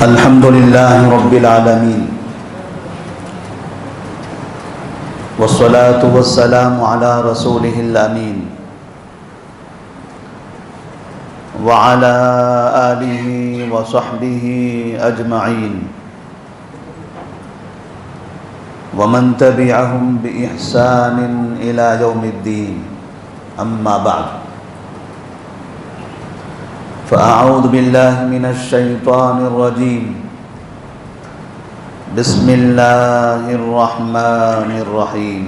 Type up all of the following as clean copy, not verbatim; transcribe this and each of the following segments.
الحمد لله رب العالمين والصلاة والسلام على رسوله الأمين وعلى آله وصحبه أجمعين ومن تبعهم بإحسان إلى يوم الدين أما بعد فأعوذ بالله من الشيطان الرجيم بسم الله الرحمن الرحيم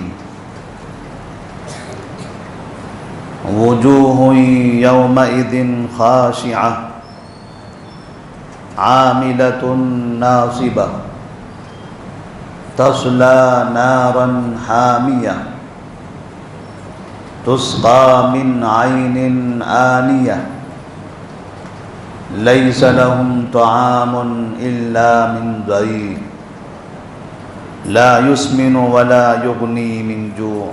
وجوه يومئذ خاشعة عاملة ناصبة تصلى نارا حامية تسقى من عين آنية ليس لهم طعام إلا من ضريع لا يسمن ولا يغني من جوع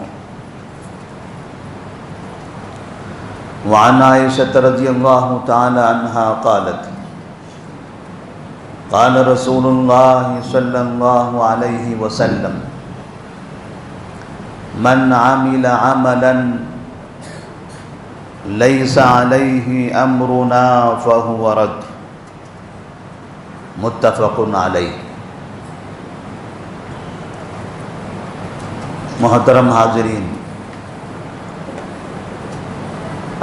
وعن عائشة رضي الله تعالى عنها قالت قال رسول الله صلى الله عليه وسلم من عمل عملا ليس عليه امرنا فهو رد متفق علیہ۔ محترم حاضرین،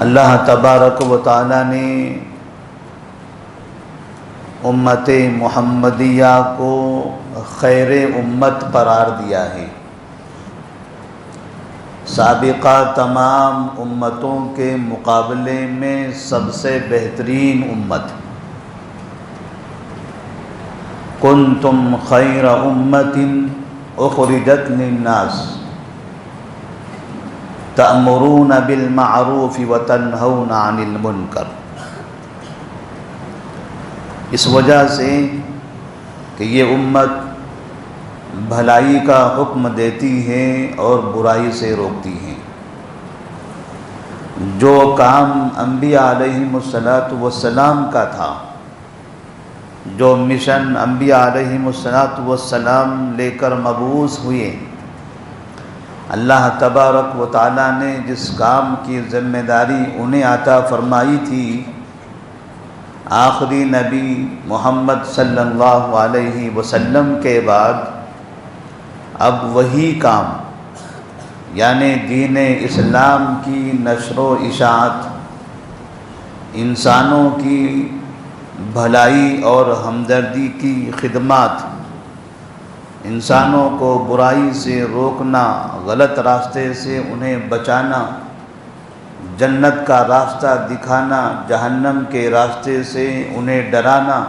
اللہ تبارک و تعالی نے امت محمدیہ کو خیر امت قرار دیا ہے۔ سابقہ تمام امتوں کے مقابلے میں سب سے بہترین امت۔ کنتم خیر امت اخرجت للناس تأمرون بالمعروف وتنہون عن المنکر۔ اس وجہ سے کہ یہ امت بھلائی کا حکم دیتی ہے اور برائی سے روکتی ہے۔ جو کام انبیاء علیہم السلام کا تھا، جو مشن انبیاء علیہم السلام لے کر مبعوث ہوئے، اللہ تبارک و تعالیٰ نے جس کام کی ذمہ داری انہیں عطا فرمائی تھی، آخری نبی محمد صلی اللہ علیہ وسلم کے بعد اب وہی کام یعنی دین اسلام کی نشر و اشاعت، انسانوں کی بھلائی اور ہمدردی کی خدمات، انسانوں کو برائی سے روکنا، غلط راستے سے انہیں بچانا، جنت کا راستہ دکھانا، جہنم کے راستے سے انہیں ڈرانا،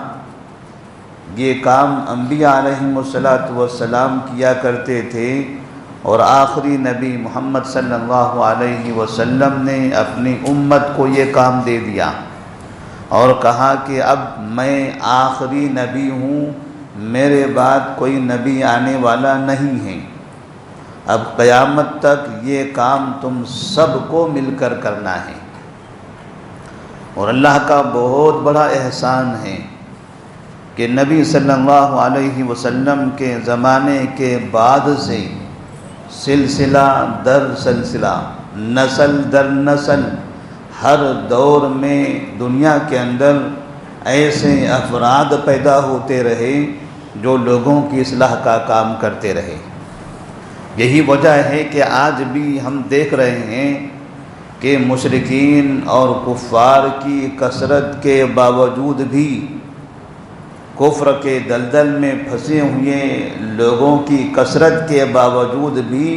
یہ کام انبیاء علیہم السلام کیا کرتے تھے۔ اور آخری نبی محمد صلی اللہ علیہ وسلم نے اپنی امت کو یہ کام دے دیا اور کہا کہ اب میں آخری نبی ہوں، میرے بعد کوئی نبی آنے والا نہیں ہے، اب قیامت تک یہ کام تم سب کو مل کر کرنا ہے۔ اور اللہ کا بہت بڑا احسان ہے کہ نبی صلی اللہ علیہ وسلم کے زمانے کے بعد سے سلسلہ در سلسلہ، نسل در نسل، ہر دور میں دنیا کے اندر ایسے افراد پیدا ہوتے رہے جو لوگوں کی اصلاح کا کام کرتے رہے۔ یہی وجہ ہے کہ آج بھی ہم دیکھ رہے ہیں کہ مشرکین اور کفار کی کثرت کے باوجود بھی، کفر کے دلدل میں پھنسے ہوئے لوگوں کی کثرت کے باوجود بھی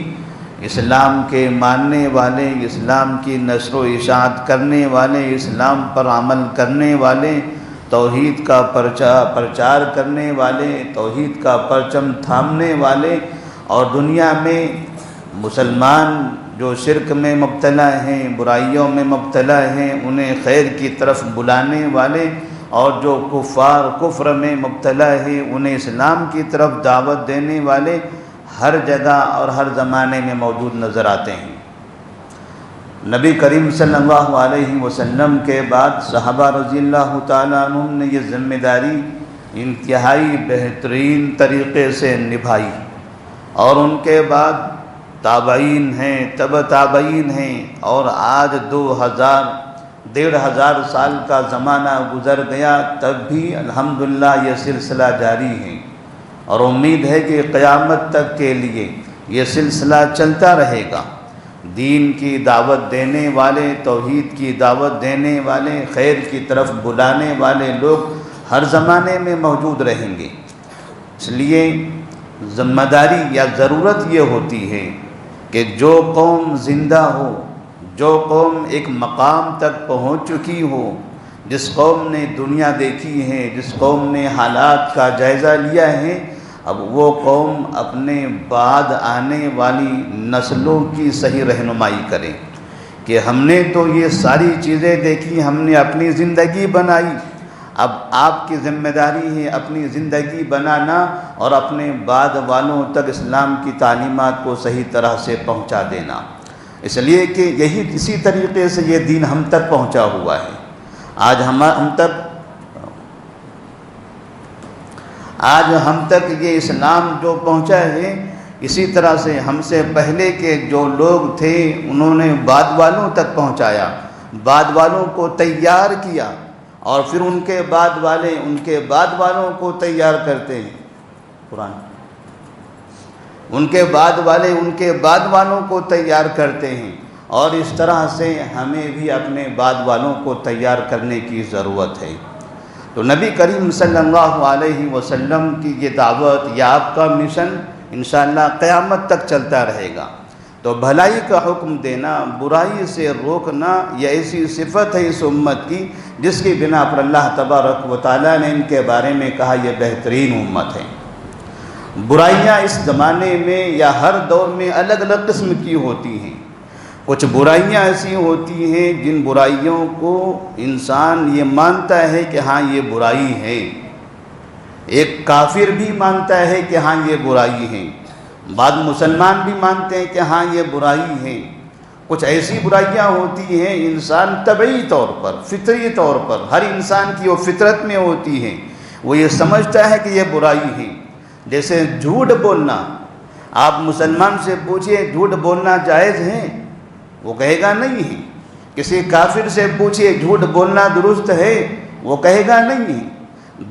اسلام کے ماننے والے، اسلام کی نشر و اشاعت کرنے والے، اسلام پر عمل کرنے والے، توحید کا پرچار کرنے والے، توحید کا پرچم تھامنے والے، اور دنیا میں مسلمان جو شرک میں مبتلا ہیں، برائیوں میں مبتلا ہیں، انہیں خیر کی طرف بلانے والے، اور جو کفار کفر میں مبتلا ہے انہیں اسلام کی طرف دعوت دینے والے ہر جگہ اور ہر زمانے میں موجود نظر آتے ہیں۔ نبی کریم صلی اللہ علیہ وسلم کے بعد صحابہ رضی اللہ تعالیٰ عنہم نے یہ ذمہ داری انتہائی بہترین طریقے سے نبھائی، اور ان کے بعد تابعین ہیں، تبع تابعین ہیں، اور آج 1,500 سال کا زمانہ گزر گیا، تب بھی الحمدللہ یہ سلسلہ جاری ہے، اور امید ہے کہ قیامت تک کے لیے یہ سلسلہ چلتا رہے گا۔ دین کی دعوت دینے والے، توحید کی دعوت دینے والے، خیر کی طرف بلانے والے لوگ ہر زمانے میں موجود رہیں گے۔ اس لیے ذمہ داری یا ضرورت یہ ہوتی ہے کہ جو قوم زندہ ہو، جو قوم ایک مقام تک پہنچ چکی ہو، جس قوم نے دنیا دیکھی ہے، جس قوم نے حالات کا جائزہ لیا ہے، اب وہ قوم اپنے بعد آنے والی نسلوں کی صحیح رہنمائی کرے کہ ہم نے تو یہ ساری چیزیں دیکھی، ہم نے اپنی زندگی بنائی، اب آپ کی ذمہ داری ہے اپنی زندگی بنانا اور اپنے بعد والوں تک اسلام کی تعلیمات کو صحیح طرح سے پہنچا دینا، اس لیے کہ اسی طریقے سے یہ دین ہم تک پہنچا ہوا ہے۔ آج ہم تک یہ اسلام جو پہنچا ہے، اسی طرح سے ہم سے پہلے کے جو لوگ تھے انہوں نے بعد والوں تک پہنچایا، بعد والوں کو تیار کیا، اور پھر ان کے بعد والے ان کے بعد والوں کو تیار کرتے ہیں۔ قرآن ان کے بعد والے ان کے بعد والوں کو تیار کرتے ہیں، اور اس طرح سے ہمیں بھی اپنے بعد والوں کو تیار کرنے کی ضرورت ہے۔ تو نبی کریم صلی اللہ علیہ وسلم کی یہ دعوت یا آپ کا مشن انشاءاللہ قیامت تک چلتا رہے گا۔ تو بھلائی کا حکم دینا، برائی سے روکنا، یہ ایسی صفت ہے اس امت کی جس کی بنا پر اللہ تبارک و تعالیٰ نے ان کے بارے میں کہا یہ بہترین امت ہے۔ برائیاں اس زمانے میں یا ہر دور میں الگ الگ قسم کی ہوتی ہیں۔ کچھ برائیاں ایسی ہوتی ہیں جن برائیوں کو انسان یہ مانتا ہے کہ ہاں یہ برائی ہے، ایک کافر بھی مانتا ہے کہ ہاں یہ برائی ہے، بعض مسلمان بھی مانتے ہیں کہ ہاں یہ برائی ہے۔ کچھ ایسی برائیاں ہوتی ہیں انسان طبعی طور پر، فطری طور پر، ہر انسان کی وہ فطرت میں ہوتی ہے، وہ یہ سمجھتا ہے کہ یہ برائی ہے۔ جیسے جھوٹ بولنا، آپ مسلمان سے پوچھئے جھوٹ بولنا جائز ہے، وہ کہے گا نہیں ہے۔ کسی کافر سے پوچھئے جھوٹ بولنا درست ہے، وہ کہے گا نہیں ہے۔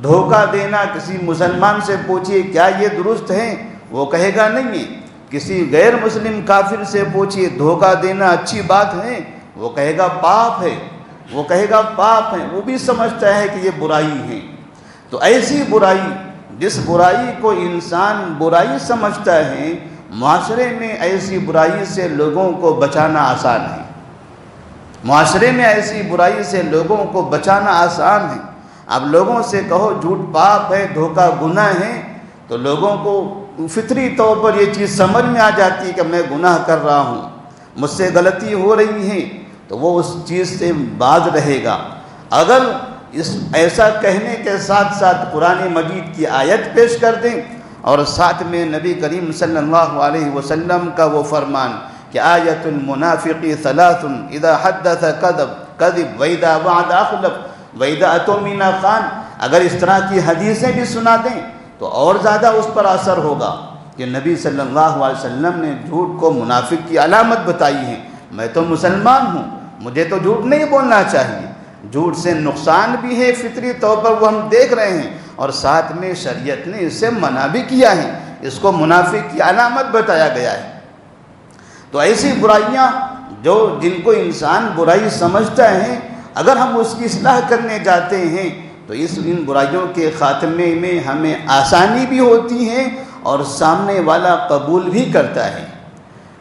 دھوکہ دینا کسی مسلمان سے پوچھئے کیا یہ درست ہے، وہ کہے گا نہیں ہے۔ کسی غیر مسلم کافر سے پوچھئے دھوکہ دینا اچھی بات ہے، وہ کہے گا پاپ ہے، وہ کہے گا پاپ ہے، وہ بھی سمجھتا ہے کہ یہ برائی ہے۔ تو ایسی برائی، جس برائی کو انسان برائی سمجھتا ہے، معاشرے میں ایسی برائی سے لوگوں کو بچانا آسان ہے۔ معاشرے میں ایسی برائی سے لوگوں کو بچانا آسان ہے۔ اب لوگوں سے کہو جھوٹ پاپ ہے، دھوکہ گناہ ہے، تو لوگوں کو فطری طور پر یہ چیز سمجھ میں آ جاتی ہے کہ میں گناہ کر رہا ہوں، مجھ سے غلطی ہو رہی ہے، تو وہ اس چیز سے باز رہے گا۔ اگر ایسا کہنے کے ساتھ ساتھ قرآن مجید کی آیت پیش کر دیں اور ساتھ میں نبی کریم صلی اللہ علیہ وسلم کا وہ فرمان کہ آیت المنافق ثلاث اذا حدث کذب واذا وعد اخلف واذا اؤتمن خان، اگر اس طرح کی حدیثیں بھی سنا دیں تو اور زیادہ اس پر اثر ہوگا کہ نبی صلی اللہ علیہ وسلم نے جھوٹ کو منافق کی علامت بتائی ہے۔ میں تو مسلمان ہوں، مجھے تو جھوٹ نہیں بولنا چاہیے، جھوٹ سے نقصان بھی ہے فطری طور پر، وہ ہم دیکھ رہے ہیں، اور ساتھ میں شریعت نے اس سے منع بھی کیا ہے، اس کو منافق کی علامت بتایا گیا ہے۔ تو ایسی برائیاں جن کو انسان برائی سمجھتا ہے، اگر ہم اس کی اصلاح کرنے جاتے ہیں تو ان برائیوں کے خاتمے میں ہمیں آسانی بھی ہوتی ہے اور سامنے والا قبول بھی کرتا ہے۔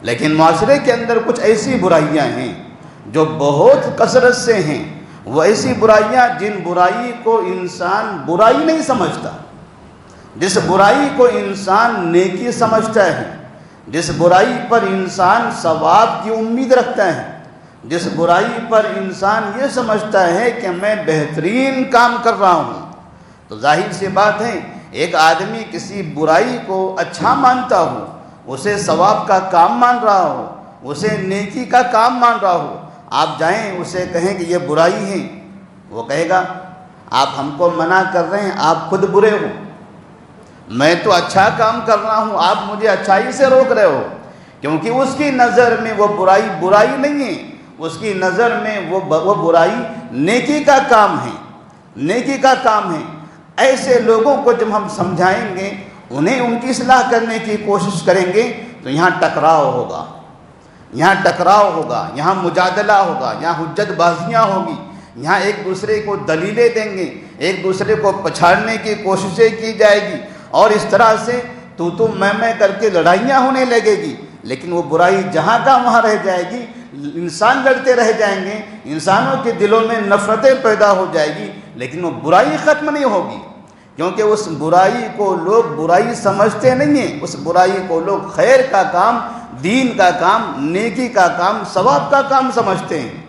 لیکن معاشرے کے اندر کچھ ایسی برائیاں ہیں جو بہت کثرت سے ہیں، وہ ایسی برائیاں جن برائی کو انسان برائی نہیں سمجھتا، جس برائی کو انسان نیکی سمجھتا ہے، جس برائی پر انسان ثواب کی امید رکھتا ہے، جس برائی پر انسان یہ سمجھتا ہے کہ میں بہترین کام کر رہا ہوں۔ تو ظاہر سی بات ہے، ایک آدمی کسی برائی کو اچھا مانتا ہو، اسے ثواب کا کام مان رہا ہو، اسے نیکی کا کام مان رہا ہو، آپ جائیں اسے کہیں کہ یہ برائی ہے، وہ کہے گا آپ ہم کو منع کر رہے ہیں، آپ خود برے ہو، میں تو اچھا کام کر رہا ہوں، آپ مجھے اچھائی سے روک رہے ہو، کیونکہ اس کی نظر میں وہ برائی نہیں ہے، اس کی نظر میں وہ برائی نیکی کا کام ہے، نیکی کا کام ہے۔ ایسے لوگوں کو جب ہم سمجھائیں گے، انہیں ان کی اصلاح کرنے کی کوشش کریں گے، تو یہاں ٹکراؤ ہوگا، یہاں ٹکراؤ ہوگا، یہاں مجادلہ ہوگا، یہاں حجت بازیاں ہوگی، یہاں ایک دوسرے کو دلیلیں دیں گے، ایک دوسرے کو پچھاڑنے کی کوششیں کی جائے گی، اور اس طرح سے تو میں کر کے لڑائیاں ہونے لگے گی۔ لیکن وہ برائی جہاں کا وہاں رہ جائے گی، انسان لڑتے رہ جائیں گے، انسانوں کے دلوں میں نفرتیں پیدا ہو جائے گی، لیکن وہ برائی ختم نہیں ہوگی، کیونکہ اس برائی کو لوگ برائی سمجھتے نہیں ہیں، اس برائی کو لوگ خیر کا کام، دین کا کام، نیکی کا کام، ثواب کا کام سمجھتے ہیں۔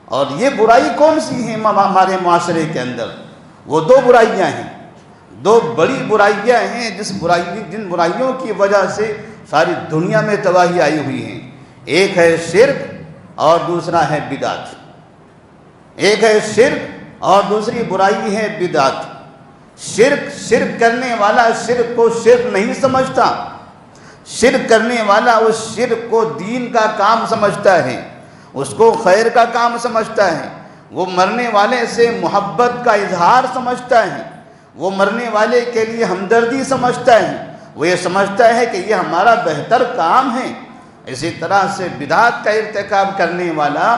اور یہ برائی کون سی ہیں ہمارے معاشرے کے اندر؟ وہ دو برائیاں ہیں، دو بڑی برائیاں ہیں، جن برائیوں کی وجہ سے ساری دنیا میں تباہی آئی ہوئی ہے۔ ایک ہے شرک اور دوسرا ہے بدعت۔ ایک ہے شرک اور دوسری برائی ہے بدعت۔ شرک کرنے والا شرک کو شرک نہیں سمجھتا، شرک کرنے والا اس شرک کو دین کا کام سمجھتا ہے، اس کو خیر کا کام سمجھتا ہے، وہ مرنے والے سے محبت کا اظہار سمجھتا ہے، وہ مرنے والے کے لیے ہمدردی سمجھتا ہے، وہ یہ سمجھتا ہے کہ یہ ہمارا بہتر کام ہے۔ اسی طرح سے بدعت کا ارتکاب کرنے والا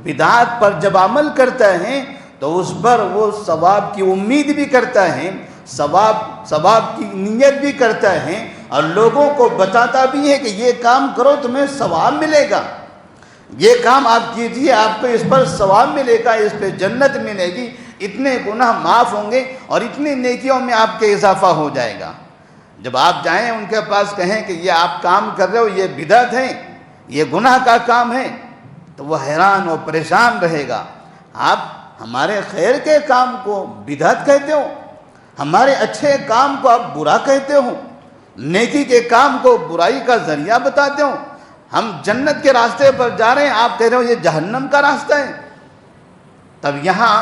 بدعت پر جب عمل کرتا ہے تو اس پر وہ ثواب کی امید بھی کرتا ہے، ثواب کی نیت بھی کرتا ہے، اور لوگوں کو بتاتا بھی ہے کہ یہ کام کرو تمہیں ثواب ملے گا، یہ کام آپ کیجئے آپ کو اس پر ثواب ملے گا، اس پہ جنت ملے گی، اتنے گناہ معاف ہوں گے اور اتنی نیکیوں میں آپ کے اضافہ ہو جائے گا۔ جب آپ جائیں ان کے پاس کہیں کہ یہ آپ کام کر رہے ہو یہ بدعت ہے، یہ گناہ کا کام ہے، تو وہ حیران و پریشان رہے گا، آپ ہمارے خیر کے کام کو بدعت کہتے ہو، ہمارے اچھے کام کو آپ برا کہتے ہو، نیکی کے کام کو برائی کا ذریعہ بتاتے ہو، ہم جنت کے راستے پر جا رہے ہیں، آپ کہہ رہے ہو یہ جہنم کا راستہ ہے۔ تب یہاں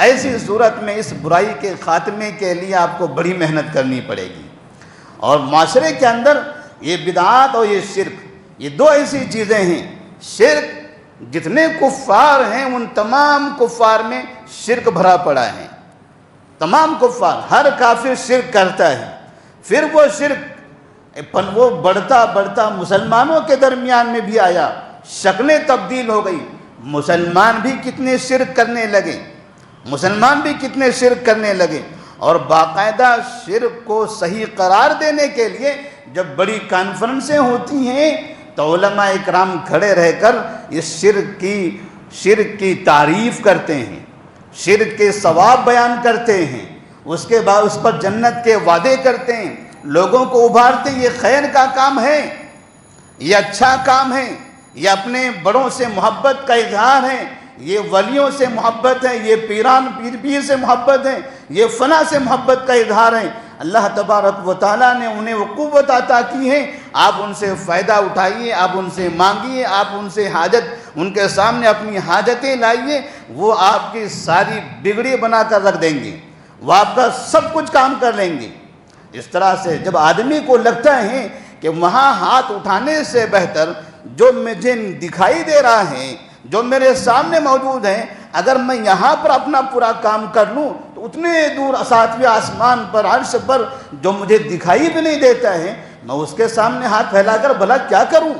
ایسی صورت میں اس برائی کے خاتمے کے لیے آپ کو بڑی محنت کرنی پڑے گی۔ اور معاشرے کے اندر یہ بدعات اور یہ شرک، یہ دو ایسی چیزیں ہیں، شرک جتنے کفار ہیں ان تمام کفار میں شرک بھرا پڑا ہے، تمام کفار، ہر کافر شرک کرتا ہے، پھر وہ شرک وہ بڑھتا مسلمانوں کے درمیان میں بھی آیا، شکلیں تبدیل ہو گئی، مسلمان بھی کتنے شرک کرنے لگے، مسلمان بھی کتنے شرک کرنے لگے، اور باقاعدہ شرک کو صحیح قرار دینے کے لیے جب بڑی کانفرنسیں ہوتی ہیں تو علماء اکرام کھڑے رہ کر اس شرک کی تعریف کرتے ہیں، شرک کے ثواب بیان کرتے ہیں، اس کے بعد اس پر جنت کے وعدے کرتے ہیں، لوگوں کو ابھارتے ہیں، یہ خیر کا کام ہے، یہ اچھا کام ہے، یہ اپنے بڑوں سے محبت کا اظہار ہے، یہ ولیوں سے محبت ہے، یہ پیر سے محبت ہے، یہ فلاں سے محبت کا اظہار ہے۔ اللہ تبارک و تعالیٰ نے انہیں وہ قوت عطا کی ہے، آپ ان سے فائدہ اٹھائیے، آپ ان سے مانگیے، آپ ان سے ان کے سامنے اپنی حاجتیں لائیے، وہ آپ کی ساری بگڑی بنا کر رکھ دیں گے، وہ آپ کا سب کچھ کام کر لیں گے۔ اس طرح سے جب آدمی کو لگتا ہے کہ وہاں ہاتھ اٹھانے سے بہتر جو مجھے دکھائی دے رہا ہے، جو میرے سامنے موجود ہیں، اگر میں یہاں پر اپنا پورا کام کر لوں تو اتنے دور ساتویں آسمان پر عرش پر جو مجھے دکھائی بھی نہیں دیتا ہے، میں اس کے سامنے ہاتھ پھیلا کر بھلا کیا کروں؟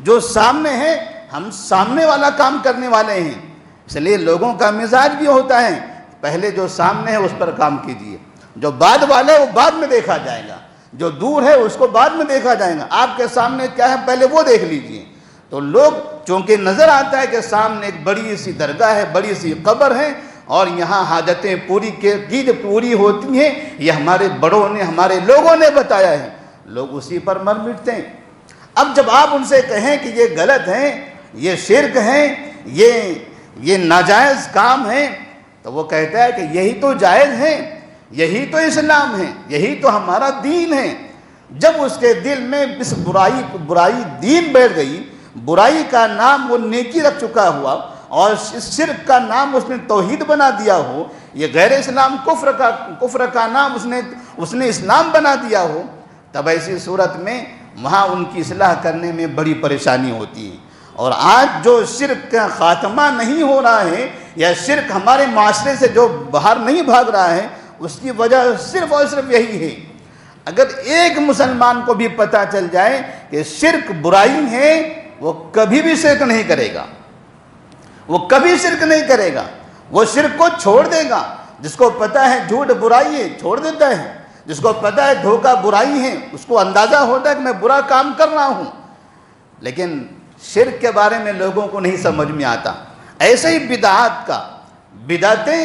جو سامنے ہے، ہم سامنے والا کام کرنے والے ہیں، اس لیے لوگوں کا مزاج بھی ہوتا ہے، پہلے جو سامنے ہے اس پر کام کیجئے، جو بعد والا ہے وہ بعد میں دیکھا جائے گا، جو دور ہے اس کو بعد میں دیکھا جائے گا، آپ کے سامنے کیا ہے پہلے وہ دیکھ لیجئے۔ تو لوگ چونکہ نظر آتا ہے کہ سامنے ایک بڑی سی درگاہ ہے، بڑی سی قبر ہے، اور یہاں حاجتیں پوری ہوتی ہیں، یہ ہمارے بڑوں نے، ہمارے لوگوں نے بتایا ہے، لوگ اسی پر مر مٹتے ہیں۔ اب جب آپ ان سے کہیں کہ یہ غلط ہے، یہ شرک ہے، یہ ناجائز کام ہے، تو وہ کہتا ہے کہ یہی تو جائز ہے، یہی تو اسلام ہے، یہی تو ہمارا دین ہے۔ جب اس کے دل میں اس برائی دین بیٹھ گئی، برائی کا نام وہ نیکی رکھ چکا ہوا، اور اس شرک کا نام اس نے توحید بنا دیا ہو، یہ غیر اسلام کفر کا نام اس نے اسلام بنا دیا ہو، تب ایسی صورت میں وہاں ان کی اصلاح کرنے میں بڑی پریشانی ہوتی ہے۔ اور آج جو شرک کا خاتمہ نہیں ہو رہا ہے یا شرک ہمارے معاشرے سے جو باہر نہیں بھاگ رہا ہے، اس کی وجہ صرف اور صرف یہی ہے۔ اگر ایک مسلمان کو بھی پتہ چل جائے کہ شرک برائی ہے، وہ کبھی بھی شرک نہیں کرے گا، وہ کبھی شرک نہیں کرے گا، وہ شرک کو چھوڑ دے گا۔ جس کو پتہ ہے جھوٹ برائی ہے چھوڑ دیتا ہے، جس کو پتہ ہے دھوکہ برائی ہے اس کو اندازہ ہوتا ہے کہ میں برا کام کر رہا ہوں، لیکن شرک کے بارے میں لوگوں کو نہیں سمجھ میں آتا۔ ایسے ہی بدعتیں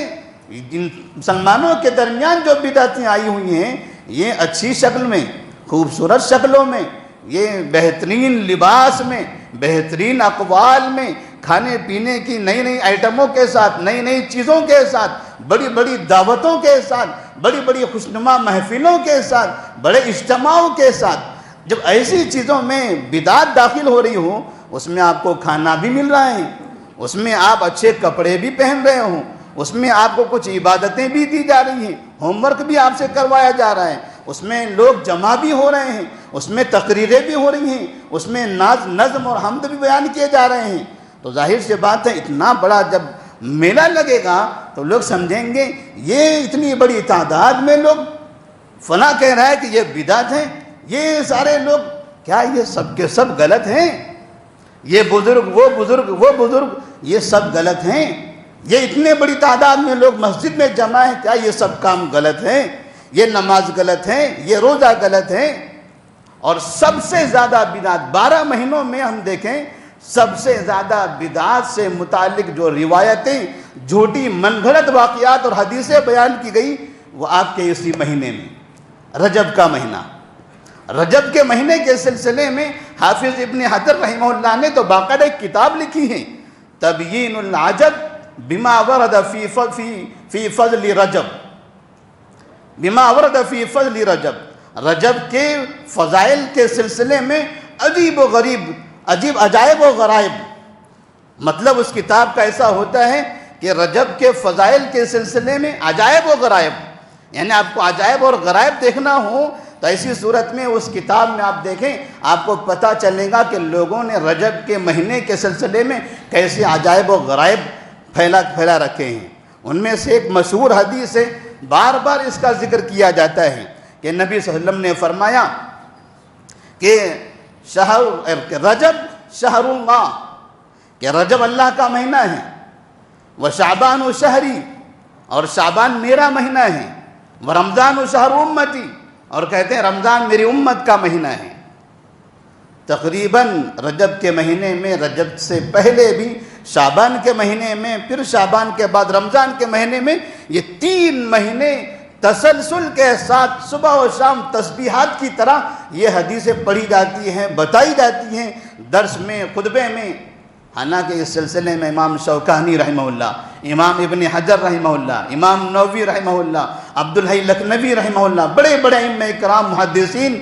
مسلمانوں کے درمیان جو بدعتیں آئی ہوئی ہیں، یہ اچھی شکل میں، خوبصورت شکلوں میں، یہ بہترین لباس میں، بہترین اقوال میں، کھانے پینے کی نئی نئی آئٹموں کے ساتھ، نئی نئی چیزوں کے ساتھ، بڑی بڑی دعوتوں کے ساتھ، بڑی بڑی خوشنما محفلوں کے ساتھ، بڑے اجتماعوں کے ساتھ، جب ایسی چیزوں میں بدعت داخل ہو رہی ہو، اس میں آپ کو کھانا بھی مل رہا ہے، اس میں آپ اچھے کپڑے بھی پہن رہے ہوں، اس میں آپ کو کچھ عبادتیں بھی دی جا رہی ہیں، ہوم ورک بھی آپ سے کروایا جا رہا ہے، اس میں لوگ جمع بھی ہو رہے ہیں، اس میں تقریریں بھی ہو رہی ہیں، اس میں نظم اور حمد بھی بیان کیے جا رہے ہیں، تو ظاہر سی بات ہے اتنا بڑا جب میلہ لگے گا تو لوگ سمجھیں گے یہ اتنی بڑی تعداد میں لوگ فلاں کہہ رہا ہے کہ یہ بدعت ہے، یہ سارے لوگ کیا یہ سب کے سب غلط ہیں، یہ بزرگ وہ بزرگ یہ سب غلط ہیں، یہ اتنے بڑی تعداد میں لوگ مسجد میں جمع ہیں، کیا یہ سب کام غلط ہیں، یہ نماز غلط ہے، یہ روزہ غلط ہے؟ اور سب سے زیادہ بدعت 12 مہینوں میں ہم دیکھیں سب سے زیادہ بدعات سے متعلق جو روایتیں، جھوٹی من گھڑت واقعات اور حدیثیں بیان کی گئی، وہ آپ کے اسی مہینے میں رجب کا مہینہ، رجب کے مہینے کے سلسلے میں حافظ ابن حجر رحمہ اللہ نے تو باقاعدہ ایک کتاب لکھی ہے، تبیین العجب بما ورد فی فضل رجب، بما ورد فی فضل رجب، رجب کے فضائل کے سلسلے میں عجیب عجائب و غرائب، مطلب اس کتاب کا ایسا ہوتا ہے کہ رجب کے فضائل کے سلسلے میں عجائب و غرائب، یعنی آپ کو عجائب اور غرائب دیکھنا ہو تو ایسی صورت میں اس کتاب میں آپ دیکھیں، آپ کو پتہ چلے گا کہ لوگوں نے رجب کے مہینے کے سلسلے میں کیسے عجائب و غرائب پھیلا رکھے ہیں۔ ان میں سے ایک مشہور حدیث ہے، بار بار اس کا ذکر کیا جاتا ہے کہ نبی صلی اللہ علیہ وسلم نے فرمایا کہ رجب شہر اللہ، کہ رجب اللہ کا مہینہ ہے، وہ شعبان و شہری، اور شعبان میرا مہینہ ہے، وہ رمضان و شہر امتی، اور کہتے ہیں رمضان میری امت کا مہینہ ہے۔ تقریباً رجب کے مہینے میں، رجب سے پہلے بھی شعبان کے مہینے میں، پھر شعبان کے بعد رمضان کے مہینے میں، یہ 3 مہینے تسلسل کے ساتھ صبح و شام تسبیحات کی طرح یہ حدیثیں پڑھی جاتی ہیں، بتائی جاتی ہیں درس میں، خطبے میں۔ حالانکہ اس سلسلے میں امام شوکانی رحمہ اللہ، امام ابن حجر رحمہ اللہ، امام نووی رحمہ اللہ، عبدالحی لکھنوی رحمہ اللہ، بڑے بڑے ائمہ کرام محدثین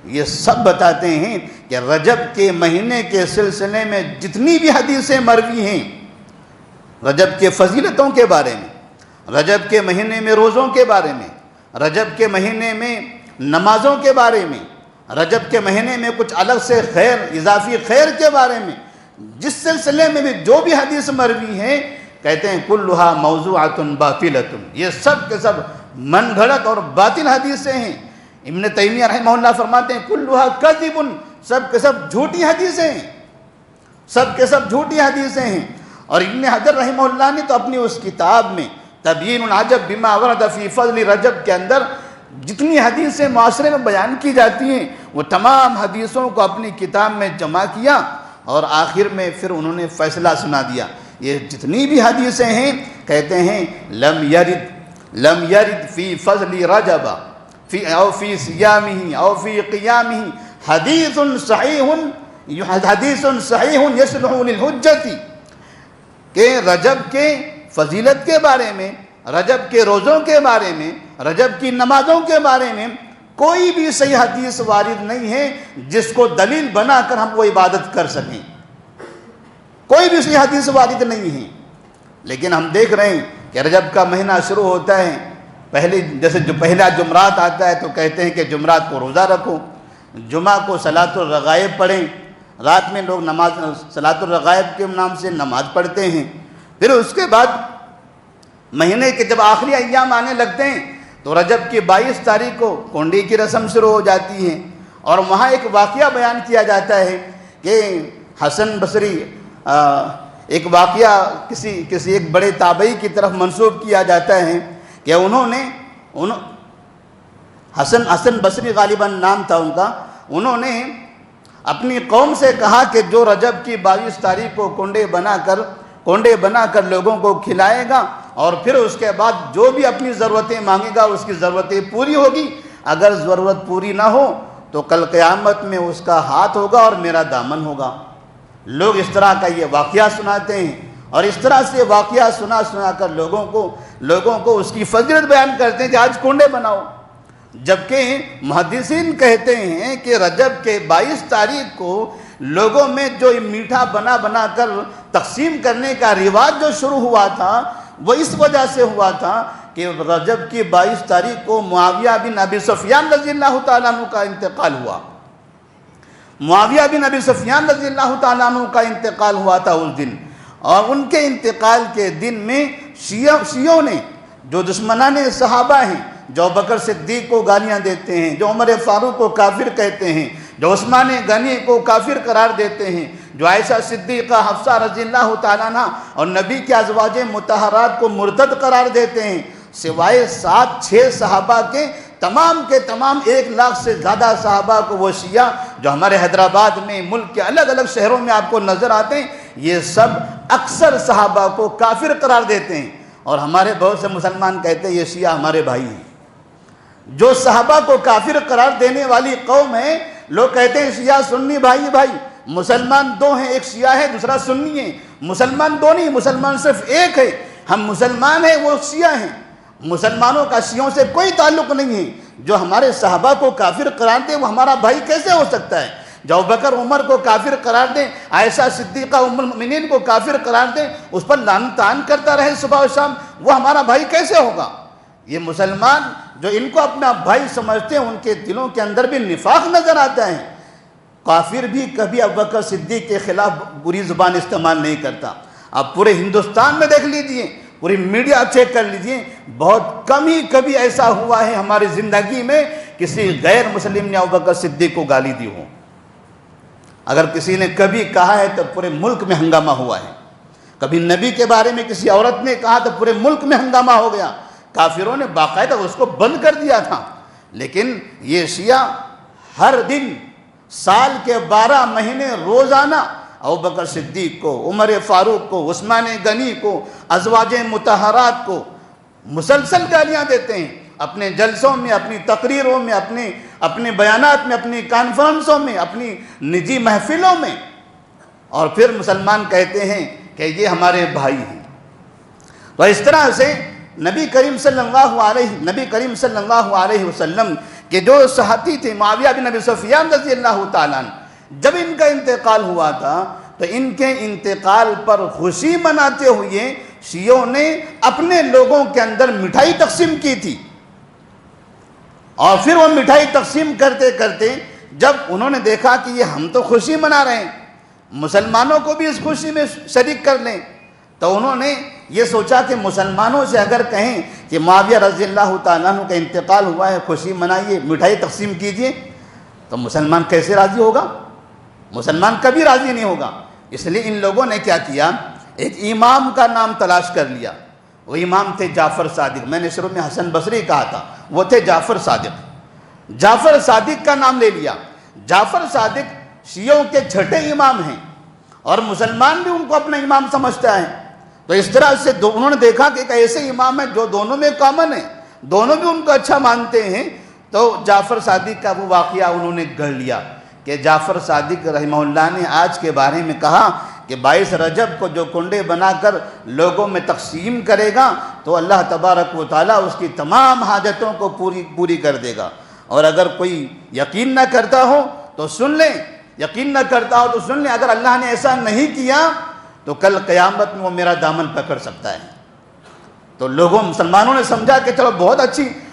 یہ سب بتاتے ہیں کہ رجب کے مہینے کے سلسلے میں جتنی بھی حدیثیں مروی ہیں، رجب کے فضیلتوں کے بارے میں، رجب کے مہینے میں روزوں کے بارے میں، رجب کے مہینے میں نمازوں کے بارے میں، رجب کے مہینے میں کچھ الگ سے خیر، اضافی خیر کے بارے میں، جس سلسلے میں بھی جو بھی حدیث مروی ہیں، کہتے ہیں کلھا موضوعۃ باطلۃ، یہ سب کے سب من گھڑت اور باطل حدیثیں ہیں۔ ابن تیمیہ رحمہ اللہ فرماتے ہیں کلھا کذب، سب کے سب جھوٹی حدیثیں ہیں، سب کے سب جھوٹی حدیثیں ہیں۔ اور ابن حجر رحمہ اللہ نے تو اپنی اس کتاب میں تبیین العجب بما ورد فی فضل رجب کے اندر جتنی حدیثیں معاشرے میں بیان کی جاتی ہیں، وہ تمام حدیثوں کو اپنی کتاب میں جمع کیا، اور آخر میں پھر انہوں نے فیصلہ سنا دیا۔ یہ جتنی بھی حدیثیں ہیں، کہتے ہیں لم یرد فی فضل رجب او فی صیامہ او فی قیامہ حدیث صحیح یصلح للحجۃ، کہ رجب کے فضیلت کے بارے میں، رجب کے روزوں کے بارے میں، رجب کی نمازوں کے بارے میں کوئی بھی صحیح حدیث وارد نہیں ہے جس کو دلیل بنا کر ہم وہ عبادت کر سکیں۔ کوئی بھی صحیح حدیث وارد نہیں ہے. لیکن ہم دیکھ رہے ہیں کہ رجب کا مہینہ شروع ہوتا ہے، جیسے جو پہلا جمعرات آتا ہے تو کہتے ہیں کہ جمعرات کو روزہ رکھو، جمعہ کو صلاۃ الرغائب پڑھیں، رات میں لوگ نماز صلاۃ الرغائب کے نام سے نماز پڑھتے ہیں. پھر اس کے بعد مہینے کے جب آخری ایام آنے لگتے ہیں تو رجب کی 22 تاریخ کو کونڈی کی رسم شروع ہو جاتی ہے. اور وہاں ایک واقعہ بیان کیا جاتا ہے کہ حسن بصری ایک واقعہ کسی ایک بڑے تابعی کی طرف منسوب کیا جاتا ہے کہ حسن بصری غالباً نام تھا ان کا، انہوں نے اپنی قوم سے کہا کہ جو رجب کی 22 تاریخ کو کونڈے بنا کر لوگوں کو کھلائے گا اور پھر اس کے بعد جو بھی اپنی ضرورتیں مانگے گا اس کی ضرورتیں پوری ہوگی، اگر ضرورت پوری نہ ہو تو کل قیامت میں اس کا ہاتھ ہوگا اور میرا دامن ہوگا. لوگ اس طرح کا یہ واقعہ سناتے ہیں اور اس طرح سے واقعہ سنا کر لوگوں کو اس کی فضیلت بیان کرتے ہیں کہ آج کونڈے بناؤ. جبکہ محدثین کہتے ہیں کہ رجب کے 22 تاریخ کو لوگوں میں جو میٹھا بنا کر تقسیم کرنے کا رواج جو شروع ہوا تھا وہ اس وجہ سے ہوا تھا کہ رجب کی 22 تاریخ کو معاویہ بن ابی سفیان رضی اللہ تعالیٰ عنہ کا انتقال ہوا. معاویہ بن ابی سفیان رضی اللہ تعالیٰ عنہ کا انتقال ہوا تھا اس دن، اور ان کے انتقال کے دن میں شیعوں نے، جو دشمنان صحابہ ہیں، جو بکر صدیق کو گالیاں دیتے ہیں، جو عمر فاروق کو کافر کہتے ہیں، جو عثمان غنی کو کافر قرار دیتے ہیں، جو عائشہ صدیقہ، حفصہ رضی اللہ تعالیٰ عنہ اور نبی کے ازواج مطہرات کو مرتد قرار دیتے ہیں، سوائے 7-6 صحابہ کے تمام 1 لاکھ سے زیادہ صحابہ کو وہ شیعہ جو ہمارے حیدرآباد میں، ملک کے الگ الگ شہروں میں آپ کو نظر آتے ہیں، یہ سب اکثر صحابہ کو کافر قرار دیتے ہیں. اور ہمارے بہت سے مسلمان کہتے ہیں یہ شیعہ ہمارے بھائی ہیں. جو صحابہ کو کافر قرار دینے والی قوم ہے، لوگ کہتے ہیں شیعہ سنی بھائی، مسلمان 2 ہیں، ایک شیعہ ہے دوسرا سنی ہے. مسلمان 2 نہیں، مسلمان صرف ایک ہے. ہم مسلمان ہیں، وہ شیعہ ہیں. مسلمانوں کا شیعوں سے کوئی تعلق نہیں ہے. جو ہمارے صحابہ کو کافر قرار دے وہ ہمارا بھائی کیسے ہو سکتا ہے؟ جو ابوبکر عمر کو کافر قرار دیں، عائشہ صدیقہ ام المؤمنین کو کافر قرار دیں، اس پر لعن طعن کرتا رہے صبح و شام، وہ ہمارا بھائی کیسے ہوگا؟ یہ مسلمان جو ان کو اپنا بھائی سمجھتے ہیں ان کے دلوں کے اندر بھی نفاق نظر آتا ہے. کافر بھی کبھی ابوبکر صدیق کے خلاف بری زبان استعمال نہیں کرتا. آپ پورے ہندوستان میں دیکھ لیجئے، پوری میڈیا چیک کر لیجئے، بہت کم ہی کبھی ایسا ہوا ہے ہماری زندگی میں کسی غیر مسلم نے ابوبکر صدیق کو گالی دی ہو. اگر کسی نے کبھی کہا ہے تو پورے ملک میں ہنگامہ ہوا ہے. کبھی نبی کے بارے میں کسی عورت نے کہا تو پورے ملک میں ہنگامہ ہو گیا. کافروں نے باقاعدہ اس کو بند کر دیا تھا. لیکن یہ شیعہ ہر دن سال کے 12 مہینے روزانہ ابوبکر صدیق کو، عمر فاروق کو، عثمان غنی کو، ازواج مطہرات کو مسلسل گالیاں دیتے ہیں. اپنے جلسوں میں، اپنی تقریروں میں، اپنے بیانات میں، اپنی کانفرنسوں میں، اپنی نجی محفلوں میں. اور پھر مسلمان کہتے ہیں کہ یہ ہمارے بھائی ہیں. تو اس طرح سے نبی کریم صلی اللہ علیہ وسلم کے جو ساتھی تھے معاویہ بن ابی سفیان رضی اللہ تعالیٰ عنہ، جب ان کا انتقال ہوا تھا تو ان کے انتقال پر خوشی مناتے ہوئے شیعوں نے اپنے لوگوں کے اندر مٹھائی تقسیم کی تھی. اور پھر وہ مٹھائی تقسیم کرتے کرتے جب انہوں نے دیکھا کہ یہ ہم تو خوشی منا رہے ہیں، مسلمانوں کو بھی اس خوشی میں شریک کر لیں، تو انہوں نے یہ سوچا کہ مسلمانوں سے اگر کہیں کہ معاویہ رضی اللہ تعالیٰ عنہ کا انتقال ہوا ہے، خوشی منائیے، مٹھائی تقسیم کیجئے، تو مسلمان کیسے راضی ہوگا؟ مسلمان کبھی راضی نہیں ہوگا. اس لیے ان لوگوں نے کیا کیا، ایک امام کا نام تلاش کر لیا. وہ امام تھے جعفر صادق. میں نے شروع میں حسن بصری کہا تھا، وہ تھے جعفر صادق. جعفر صادق کا نام لے لیا. جعفر صادق شیعوں کے چھٹے امام ہیں اور مسلمان بھی ان کو اپنا امام سمجھتا ہے. تو اس طرح سے انہوں نے دیکھا کہ ایک ایسے امام ہے جو دونوں میں کامن ہے، دونوں بھی ان کو اچھا مانتے ہیں. تو جعفر صادق کا وہ واقعہ انہوں نے گھڑ لیا کہ جعفر صادق رحمہ اللہ نے آج کے بارے میں کہا کہ 22 رجب کو جو کنڈے بنا کر لوگوں میں تقسیم کرے گا تو اللہ تبارک و تعالیٰ اس کی تمام حاجتوں کو پوری کر دے گا. اور اگر کوئی یقین نہ کرتا ہو تو سن لیں، یقین نہ کرتا ہو تو سن لیں، اگر اللہ نے ایسا نہیں کیا تو کل قیامت میں وہ میرا دامن پکڑ سکتا ہے۔ تو لوگوں مسلمانوں نے سمجھا کہ چلو بہت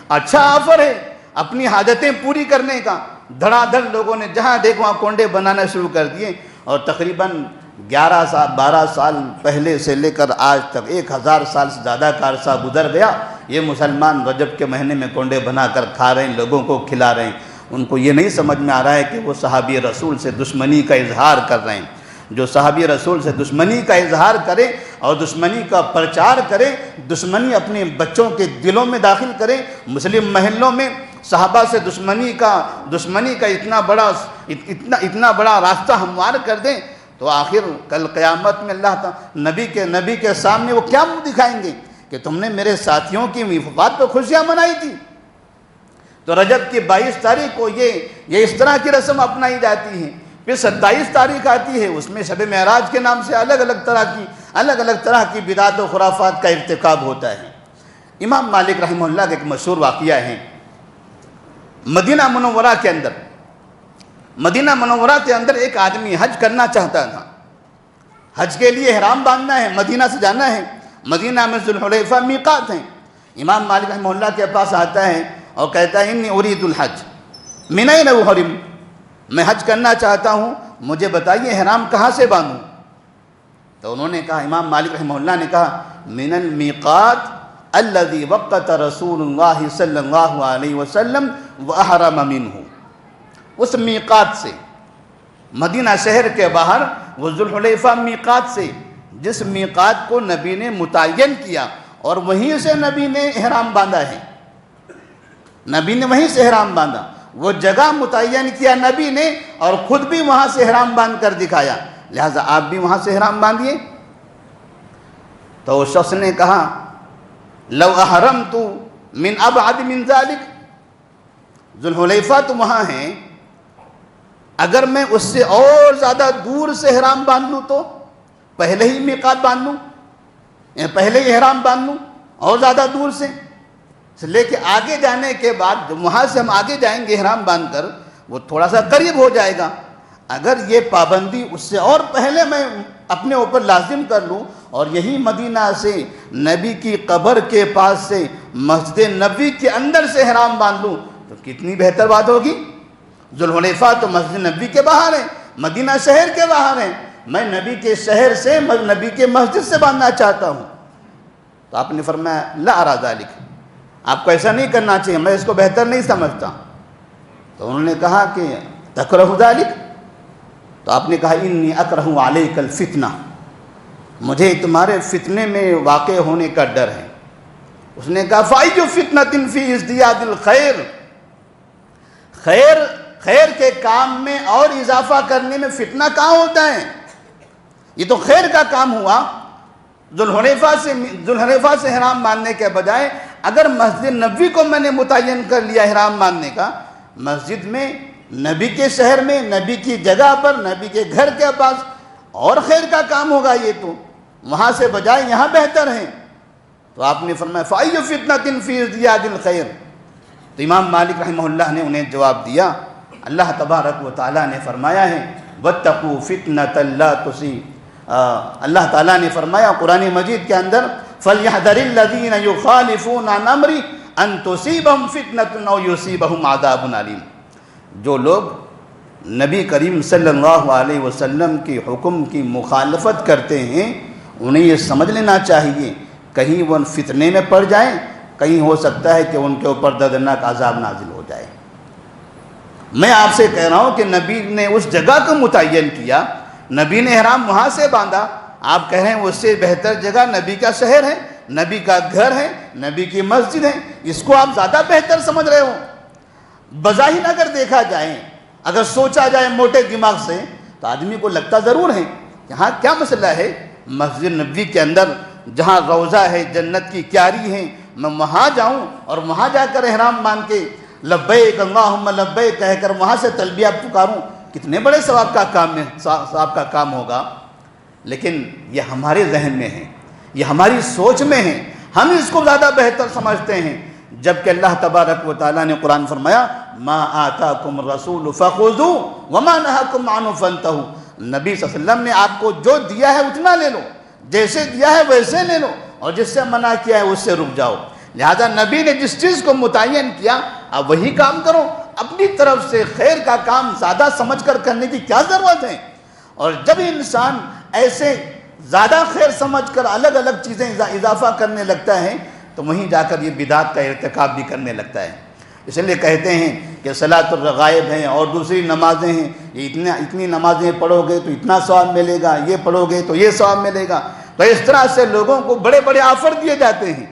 اچھا آفر ہے اپنی حاجتیں پوری کرنے کا۔ دھڑا دھڑ لوگوں نے جہاں دیکھو وہاں کونڈے بنانا شروع کر دیے، اور تقریباً 12 سال پہلے سے لے کر آج تک 1000 سال سے زیادہ کا عرصہ گزر گیا، یہ مسلمان رجب کے مہینے میں کونڈے بنا کر کھا رہے ہیں، لوگوں کو کھلا رہے ہیں۔ ان کو یہ نہیں سمجھ میں آ رہا ہے کہ وہ صحابی رسول سے دشمنی کا اظہار کر رہے ہیں۔ جو صحابی رسول سے دشمنی کا اظہار کرے اور دشمنی کا پرچار کرے، دشمنی اپنے بچوں کے دلوں میں داخل کرے، مسلم محلوں میں صحابہ سے دشمنی کا اتنا بڑا راستہ ہموار کر دیں، تو آخر کل قیامت میں اللہ تعالیٰ نبی کے سامنے وہ کیا منہ دکھائیں گے کہ تم نے میرے ساتھیوں کی وفات پہ خوشیاں منائی تھی۔ تو رجب کی 22 تاریخ کو یہ اس طرح کی رسم اپنائی جاتی ہے۔ پھر 27 تاریخ آتی ہے، اس میں شب معراج کے نام سے الگ الگ طرح کی بدعت و خرافات کا ارتکاب ہوتا ہے۔ امام مالک رحمہ اللہ کا ایک مشہور واقعہ ہے، مدینہ منورہ کے اندر ایک آدمی حج کرنا چاہتا تھا۔ حج کے لیے احرام باندھنا ہے، مدینہ سے جانا ہے، مدینہ میں ذوالحلیفہ میقات ہیں۔ امام مالک رحمہ اللہ کے پاس آتا ہے اور کہتا ہے انی ارید الحج من این احرم، میں حج کرنا چاہتا ہوں، مجھے بتائیے احرام کہاں سے باندھوں؟ تو انہوں نے کہا، امام مالک رحمہ اللہ نے کہا من المیقات الذی وقت رسول اللہ صلی اللہ علیہ وسلم واحرم منہ، اس میقات سے، مدینہ شہر کے باہر وہ ذوالحلیفہ میقات سے، جس میقات کو نبی نے متعین کیا اور وہیں سے نبی نے احرام باندھا ہے، نبی نے وہیں سے احرام باندھا، وہ جگہ متعین کیا نبی نے اور خود بھی وہاں سے احرام باندھ کر دکھایا، لہٰذا آپ بھی وہاں سے احرام باندھیے۔ تو اس شخص نے کہا لو احرمت من ابعد من ذلک، ذوالحلیفہ تو وہاں ہیں، اگر میں اس سے اور زیادہ دور سے احرام باندھ لوں تو پہلے ہی میقات باندھ لوں، پہلے ہی احرام باندھ لوں اور زیادہ دور سے لے کے آگے جانے کے بعد جب وہاں سے ہم آگے جائیں گے احرام باندھ کر، وہ تھوڑا سا قریب ہو جائے گا۔ اگر یہ پابندی اس سے اور پہلے میں اپنے اوپر لازم کر لوں اور یہی مدینہ سے نبی کی قبر کے پاس سے مسجد نبوی کے اندر سے احرام باندھ لوں تو کتنی بہتر بات ہوگی۔ ذوالحلیفہ تو مسجد نبوی کے باہر ہے، مدینہ شہر کے باہر ہے، میں نبی کے شہر سے نبی کے مسجد سے باندھنا چاہتا ہوں۔ تو آپ نے فرمایا لا ارى ذلك، آپ کو ایسا نہیں کرنا چاہیے، میں اس کو بہتر نہیں سمجھتا۔ تو انہوں نے کہا کہ تکرہ ذلک، تو آپ نے کہا انی اکرہ علیک الفتنہ، مجھے تمہارے فتنے میں واقع ہونے کا ڈر ہے۔ اس نے کہا فَأَيُّ فِتْنَةٍ فِي ازْدِيَادِ الْخَيْرِ، خیر کے کام میں اور اضافہ کرنے میں فتنہ کہاں ہوتا ہے؟ یہ تو خیر کا کام ہوا۔ ذوالحلیفہ سے احرام باندھنے کے بجائے اگر مسجد نبوی کو میں نے متعین کر لیا احرام باندھنے کا، مسجد میں، نبی کے شہر میں، نبی کی جگہ پر، نبی کے گھر کے پاس، اور خیر کا کام ہوگا یہ تو، وہاں سے بجائے یہاں بہتر ہے۔ تو آپ نے فرمایا فَأَيُّ فِتْنَةٍ فِي ازْدِيَادِ الْخَيْرِ، تو امام مالک رحمہ اللہ نے انہیں جواب دیا، اللہ تبارک و تعالیٰ نے فرمایا ہے وَاتَّقُوا فِتْنَةً لَا تُصِيبَ، اللہ تعالیٰ نے فرمایا قرآن مجید کے اندر فَلْيَحْذَرِ الَّذِينَ يُخَالِفُونَ عَنْ أَمْرِهِ أَن تُصِيبَهُمْ فِتْنَةٌ أَوْ يُصِيبَهُمْ عَذَابٌ أَلِيمٌ، جو لوگ نبی کریم صلی اللہ علیہ وسلم کی حکم کی مخالفت کرتے ہیں انہیں یہ سمجھ لینا چاہیے کہیں وہ فتنے میں پڑ جائیں، کہیں ہو سکتا ہے کہ ان کے اوپر دردناک عذاب نازل ہو جائے۔ میں آپ سے کہہ رہا ہوں کہ نبی نے اس جگہ کو متعین کیا، نبی نے احرام وہاں سے باندھا، آپ کہہ رہے ہیں اس سے بہتر جگہ نبی کا شہر ہے، نبی کا گھر ہے، نبی کی مسجد ہے، اس کو آپ زیادہ بہتر سمجھ رہے ہو۔ بظاہر اگر دیکھا جائے، اگر سوچا جائے موٹے دماغ سے تو آدمی کو لگتا ضرور ہے یہاں کیا مسئلہ ہے، مسجد نبوی کے اندر جہاں روضہ ہے، جنت کی کیاری ہے، میں وہاں جاؤں اور وہاں جا کر احرام باندھ کے لبیک اللہم لبیک کہہ کر وہاں سے تلبیہ پکاروں، کتنے بڑے ثواب کا کام ہوگا۔ لیکن یہ ہمارے ذہن میں ہے، یہ ہماری سوچ میں ہے، ہم اس کو زیادہ بہتر سمجھتے ہیں، جبکہ اللہ تبارک و تعالیٰ نے قرآن فرمایا ما آتاکم الرسول فخذوہ وما نہاکم عنہ فانتہوا، نبی صلی اللہ علیہ وسلم نے آپ کو جو دیا ہے اتنا لے لو، جیسے دیا ہے ویسے لے لو، اور جس سے منع کیا ہے اس سے رک جاؤ۔ لہذا نبی نے جس چیز کو متعین کیا اب وہی کام کرو، اپنی طرف سے خیر کا کام زیادہ سمجھ کر کرنے کی کیا ضرورت ہے؟ اور جب انسان ایسے زیادہ خیر سمجھ کر الگ الگ چیزیں اضافہ کرنے لگتا ہے تو وہیں جا کر یہ بدعت کا ارتکاب بھی کرنے لگتا ہے۔ اس لیے کہتے ہیں کہ صلاۃ الرغائب ہیں اور دوسری نمازیں ہیں، یہ اتنی نمازیں پڑھو گے تو اتنا ثواب ملے گا، یہ پڑھو گے تو یہ ثواب ملے گا، تو اس طرح سے لوگوں کو بڑے بڑے آفر دیے جاتے ہیں،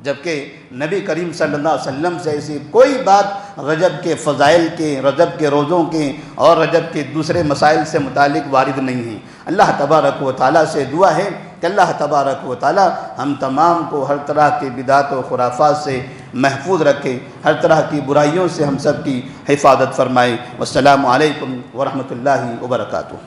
جبکہ نبی کریم صلی اللہ علیہ وسلم سے ایسی کوئی بات رجب کے فضائل کے، رجب کے روزوں کے اور رجب کے دوسرے مسائل سے متعلق وارد نہیں ہیں۔ اللہ تبارک و تعالیٰ سے دعا ہے کہ اللہ تبارک و تعالیٰ ہم تمام کو ہر طرح کے بدعات و خرافات سے محفوظ رکھے، ہر طرح کی برائیوں سے ہم سب کی حفاظت فرمائے۔ والسلام علیکم ورحمۃ اللہ وبرکاتہ۔